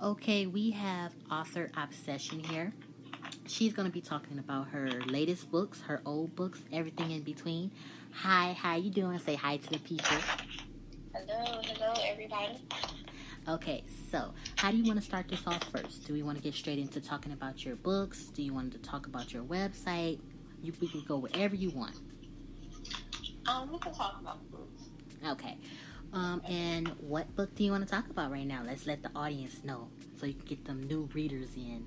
Okay, we have author Obsession here. She's going to be talking about her latest books, her old books, everything in between. Hi, how you doing? Say hi to the people. Hello, everybody. Okay, so how do you want to start this off first? Do we want to get straight into talking about your books? Do you want to talk about your website? We can go wherever you want. We can talk about books. Okay. And what book do you want to talk about right now? Let's let the audience know so you can get them new readers in.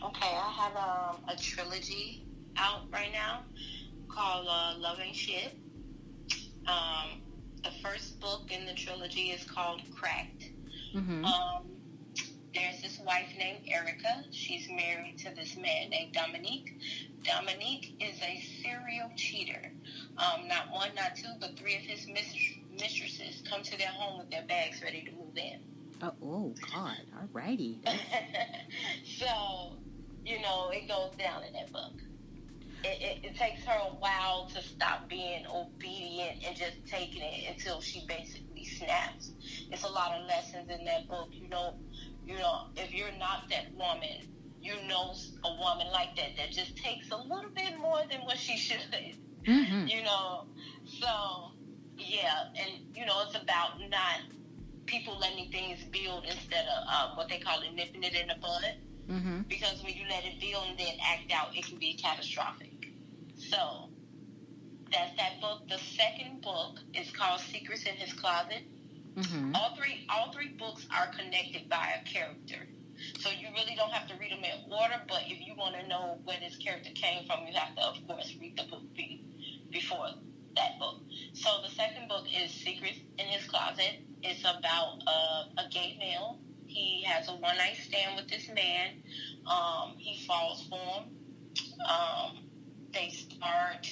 Okay, I have a trilogy out right now called Love Ain't Shit. The first book in the trilogy is called Cracked. Mm-hmm. There's this wife named Erica. She's married to this man named Dominique. Dominique is a serial cheater. Not one, not two, but three of his mistresses come to their home with their bags ready to move in. Oh God. Alrighty. So, it goes down in that book. It takes her a while to stop being obedient and just taking it until she basically snaps. It's a lot of lessons in that book. If you're not that woman, a woman like that just takes a little bit more than what she should. Mm-hmm. So, yeah, and, it's about not people letting things build instead of what they call it, nipping it in the bud. Mm-hmm. Because when you let it build and then act out, it can be catastrophic. So, that's that book. The second book is called Secrets in His Closet. Mm-hmm. All three books are connected by a character. So you really don't have to read them in order, but if you want to know where this character came from, you have to, of course, read the book before that book. So the second book is Secrets in His Closet. It's about a gay male. He has a one-night stand with this man. He falls for him. They start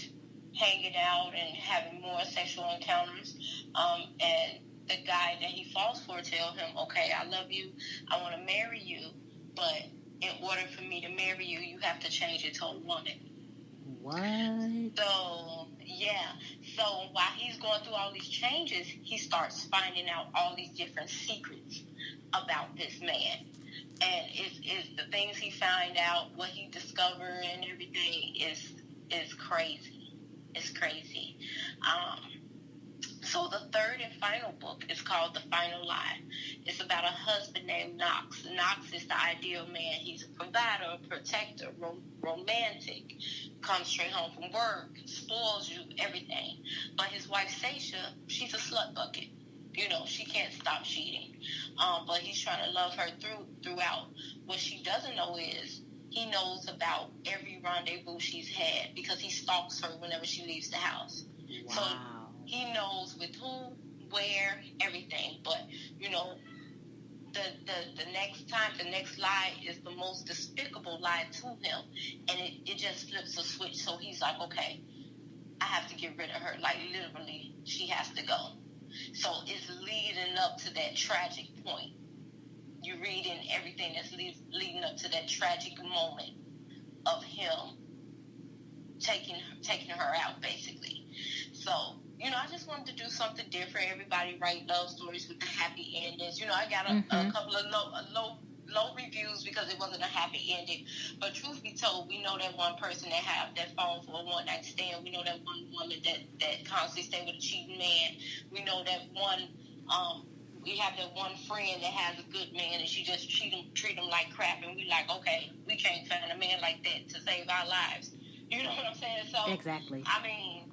hanging out and having more sexual encounters. And the guy that he falls for tells him, okay, I love you. I want to marry you. But in order for me to marry you, you have to change into a woman. What? So, yeah. So while he's going through all these changes, he starts finding out all these different secrets about this man. And it's the things he find out, what he discovered and everything is crazy. It's crazy. So the third and final book is called The Final Lie. It's about a husband named Knox. Knox is the ideal man. He's a provider, a protector, romantic, comes straight home from work, spoils you, everything. But his wife, Stacia, she's a slut bucket. She can't stop cheating. But he's trying to love her throughout. What she doesn't know is he knows about every rendezvous she's had because he stalks her whenever she leaves the house. Wow. So he knows with who, where, everything. But, the next time, the next lie is the most despicable lie to him. And it just flips a switch. So he's like, okay, I have to get rid of her. Like, literally, she has to go. So it's leading up to that tragic point. You're reading everything that's leading up to that tragic moment of him taking her out, basically. So, I just wanted to do something different. Everybody write love stories with the happy endings. I got a couple of low reviews because it wasn't a happy ending. But truth be told, we know that one person that falls for a one-night stand. We know that one woman that constantly stay with a cheating man. We know that one, we have that one friend that has a good man and she just treat him like crap. And we like, okay, we can't find a man like that to save our lives. You know what I'm saying? So Exactly. I mean,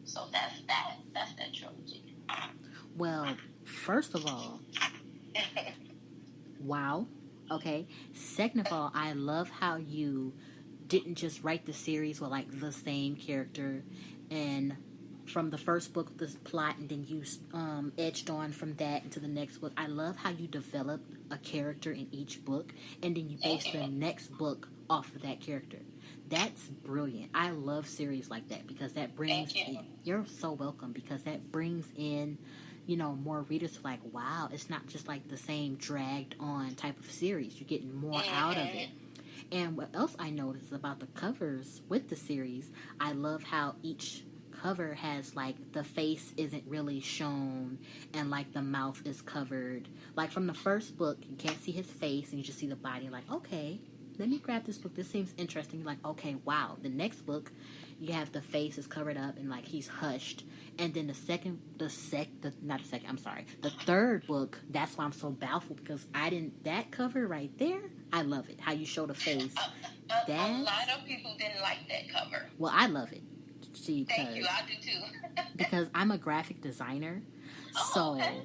so that's that trilogy. Well, first of all, wow. Okay. Second of all, I love how you didn't just write the series with like the same character and from the first book this plot and then you edged on from that into the next book. I love how you developed a character in each book and then you based the next book off of that character. That's brilliant. I love series like that because that brings you're so welcome because that brings in more readers like, wow, it's not just like the same dragged on type of series. You're getting more out of it. And what else I noticed about the covers with the series, I love how each cover has like the face isn't really shown and like the mouth is covered. Like from the first book, you can't see his face and you just see the body. Like, okay, let me grab this book. This seems interesting. You're like, okay, wow. The next book, you have the face is covered up and like he's hushed. And then the third book, that's why I'm so baffled because that cover right there, I love it. How you show the face. A lot of people didn't like that cover. Well, I love it. Thank you, I do too. Because I'm a graphic designer. Okay.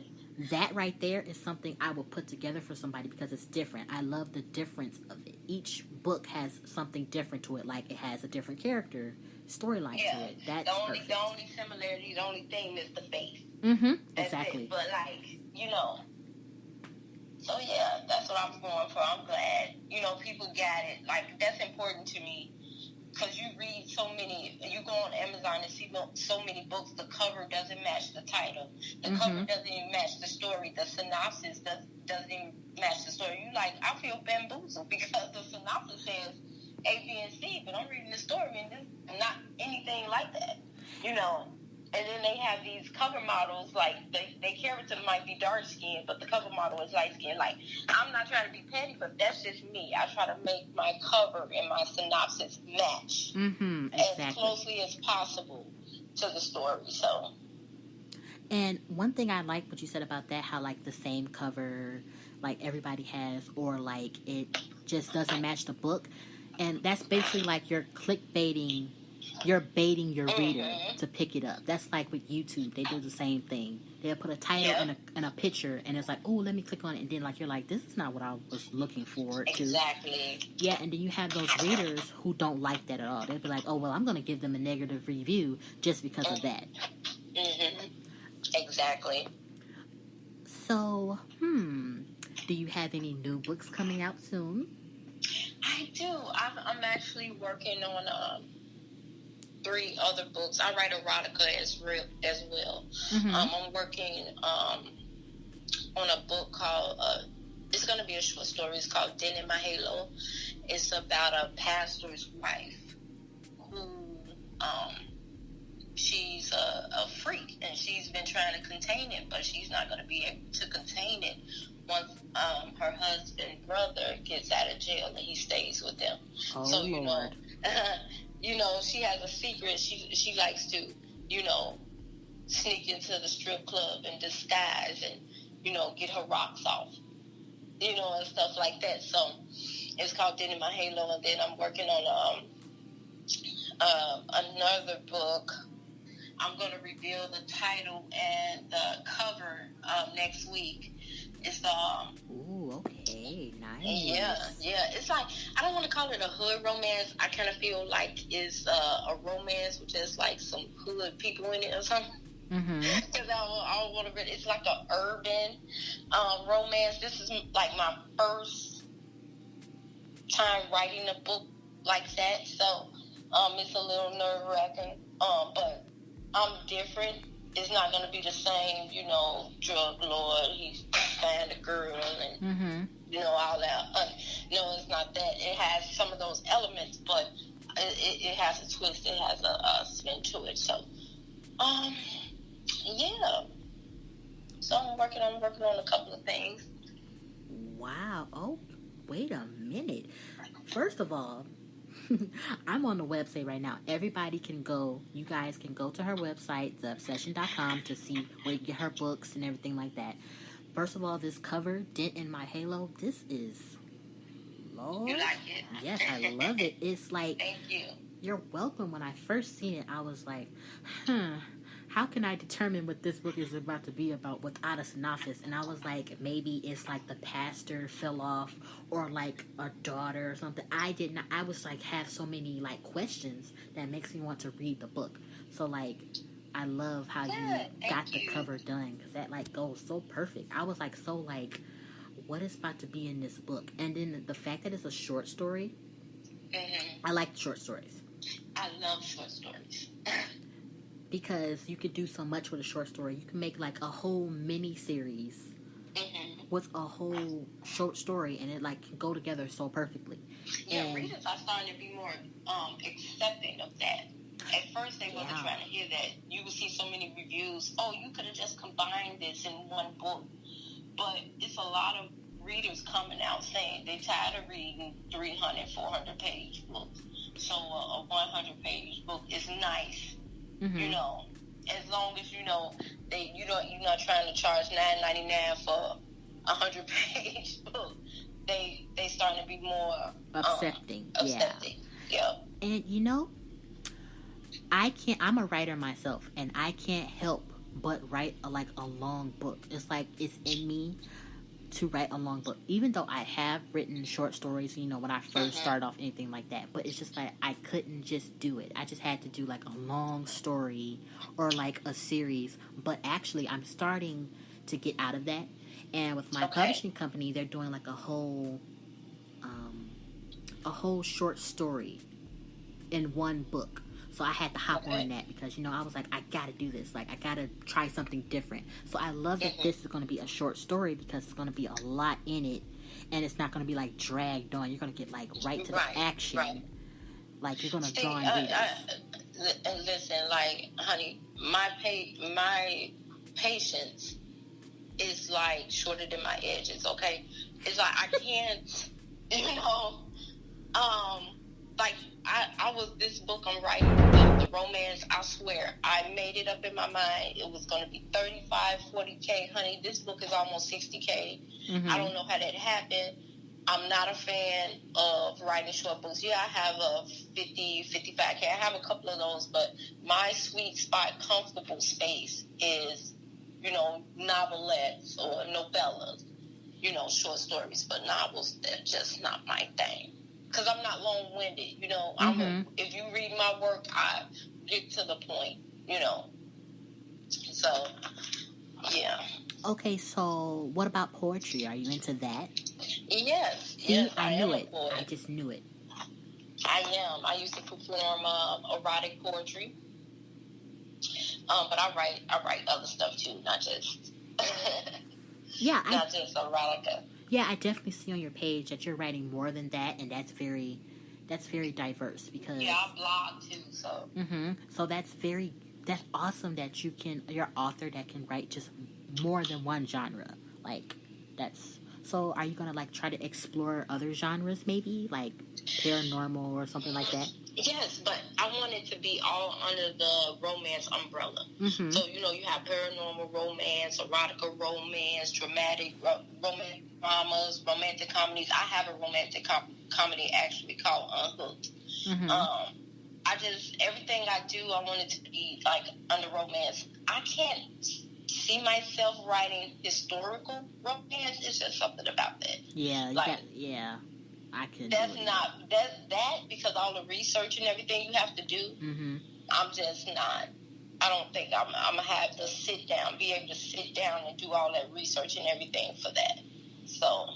That right there is something I will put together for somebody because it's different. I love the difference of it. Each book has something different to it. Like it has a different character storyline to it. That's the only similarity, the only thing is the face. Mm-hmm. Exactly. But like, so yeah, that's what I'm going for. I'm glad, people got it. Like that's important to me. Because you read so many, you go on Amazon and see so many books, the cover doesn't match the title. The cover doesn't even match the story. The synopsis doesn't even match the story. You like, I feel bamboozled because the synopsis says A, B, and C, but I'm reading the story and it's not anything like that, And then they have these cover models, like, their character might be dark-skinned, but the cover model is light-skinned. Like, I'm not trying to be petty, but that's just me. I try to make my cover and my synopsis match as closely as possible to the story, so. And one thing I like what you said about that, how, like, the same cover, like, everybody has, or, like, it just doesn't match the book. And that's basically like you're clickbaiting. You're baiting your reader to pick it up. That's like with YouTube. They do the same thing. They'll put a title and a picture, and it's like, oh, let me click on it. And then, like, you're like, this is not what I was looking forward to. Exactly. Yeah, and then you have those readers who don't like that at all. They'll be like, oh, well, I'm going to give them a negative review just because of that. Mm-hmm. Exactly. So, do you have any new books coming out soon? I do. I'm actually working on 3 other books. I write erotica as well. I'm working on a book called, it's going to be a short story. It's called Den in My Halo. It's about a pastor's wife who, she's a freak, and she's been trying to contain it, but she's not going to be able to contain it once her husband brother gets out of jail and he stays with them. Oh, so Lord. She has a secret. She likes to, sneak into the strip club in disguise and, get her rocks off, and stuff like that. So it's called Den in My Halo. And then I'm working on another book. I'm going to reveal the title and the cover next week. It's Ooh, okay, nice. Yeah. It's like, I don't want to call it a hood romance. I kind of feel like it's a romance with just like some hood people in it or something. Because I don't want to read. It's like an urban romance. This is like my first time writing a book like that, so it's a little nerve-wracking. But I'm different. It's not going to be the same, drug lord, he's found a girl and, all that. No, it's not that. It has some of those elements, but it has a twist. It has a spin to it. So, yeah. So I'm working on a couple of things. Wow. Oh, wait a minute. First of all, I'm on the website right now. Everybody can go. You guys can go to her website, theobsession.com, to see where you get her books and everything like that. First of all, this cover, Dent in My Halo, this is... Lord. You like it? Yes, I love it. It's like... Thank you. You're welcome. When I first seen it, I was like, how can I determine what this book is about to be about without a synopsis? And I was like, maybe it's like the pastor fell off, or like a daughter or something. I was like, have so many like questions that makes me want to read the book. So like, I love how you got the cover done, because that like goes so perfect. I was like, so like, what is about to be in this book? And then the fact that it's a short story, I like short stories. I love short stories. Because you could do so much with a short story. You can make like a whole mini series with a whole short story, and it like can go together so perfectly. Yeah, readers are starting to be more accepting of that. At first, they wasn't trying to hear that. You would see so many reviews. Oh, you could have just combined this in one book. But it's a lot of readers coming out saying they tired of reading 300, 400-page books. So a 100-page book is nice, you know, as long as you know you're not trying to charge $9.99 for a 100-page book. They starting to be more accepting. Yeah. And you know, I'm a writer myself, and I can't help but write a long book. It's like it's in me to write a long book, even though I have written short stories, you know, when I first started off, anything like that. But it's just like I couldn't just do it. I just had to do like a long story or like a series. But actually, I'm starting to get out of that. And with my publishing company, they're doing like a whole short story in one book. So I had to hop on that because, you know, I was like, I got to do this. Like, I got to try something different. So I love that this is going to be a short story because it's going to be a lot in it. And it's not going to be, like, dragged on. You're going to get, like, right to the action. Right. Like, you're going to draw in readers. And listen, like, honey, my patience is, like, shorter than my edges, okay? It's like I can't, you know, like, I was, this book I'm writing, the romance, I swear, I made it up in my mind. It was going to be 35, 40K. Honey, this book is almost 60K. I don't know how that happened. I'm not a fan of writing short books. Yeah, I have a 50, 55K. I have a couple of those, but my sweet spot, comfortable space is, you know, novelettes or novellas, you know, short stories. But novels, they're just not my thing. Because I'm not long-winded, you know. If you read my work, I get to the point, you know. So, yeah. Okay, so what about poetry? Are you into that? Yes. See, yes, I knew it. I just knew it. I am. I used to perform erotic poetry. But I write other stuff too, not just not just erotica. Yeah, I definitely see on your page that you're writing more than that, and that's very diverse because I blog too. So so that's awesome that you're an author that can write just more than one genre. Like that's so. Are you gonna like try to explore other genres, maybe like paranormal or something like that? Yes, but I want it to be all under the romance umbrella. So, you know, you have paranormal romance, erotica romance, dramatic romantic dramas, romantic comedies. I have a romantic comedy actually called Unhooked. Everything I do, I want it to be like under romance. I can't see myself writing historical romance. It's just something about that. Yeah, like, I could. That's because all the research and everything you have to do. I'm just not. I don't think I'm gonna have to be able to sit down and do all that research and everything for that. So.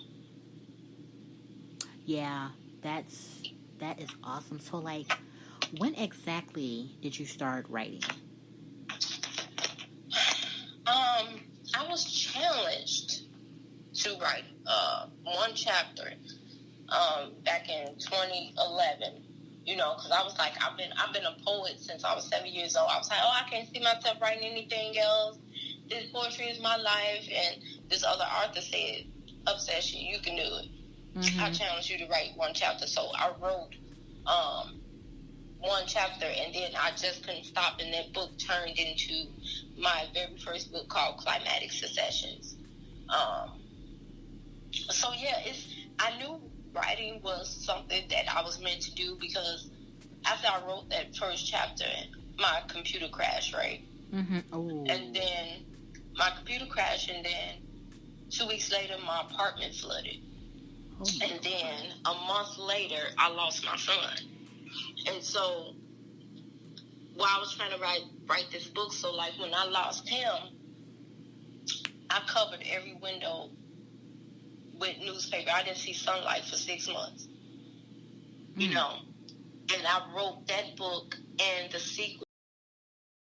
Yeah, that is awesome. So, like, when exactly did you start writing? I was challenged to write one chapter back in 2011. You know, because I was like, I've been a poet since I was 7 years old. I was like, I can't see myself writing anything else. This poetry is my life. And this other author said, Obsession, you can do it. I challenge you to write one chapter. So I wrote one chapter, and then I just couldn't stop, and that book turned into my very first book called Climatic Successions. So yeah, I knew writing was something that I was meant to do because after I wrote that first chapter, my computer crashed, right? And then my computer crashed, and then 2 weeks later, my apartment flooded. And then a month later, I lost my son. And so while I was trying to write this book, so like when I lost him, I covered every window with newspaper. I didn't see sunlight for 6 months. You know, and I wrote that book and the sequel